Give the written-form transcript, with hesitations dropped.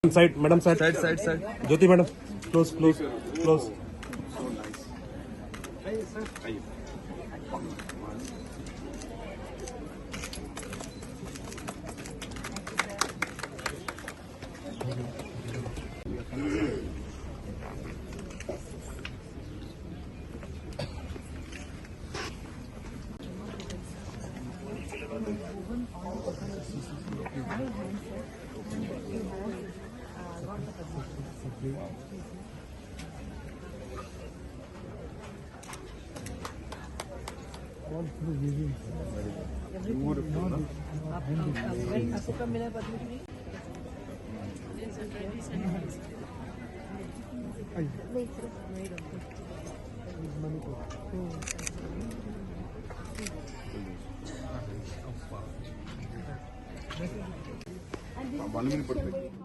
Side, madam, side. Side. Jyoti, madam. Close. आपको कब मिला पद्मश्री? One minute.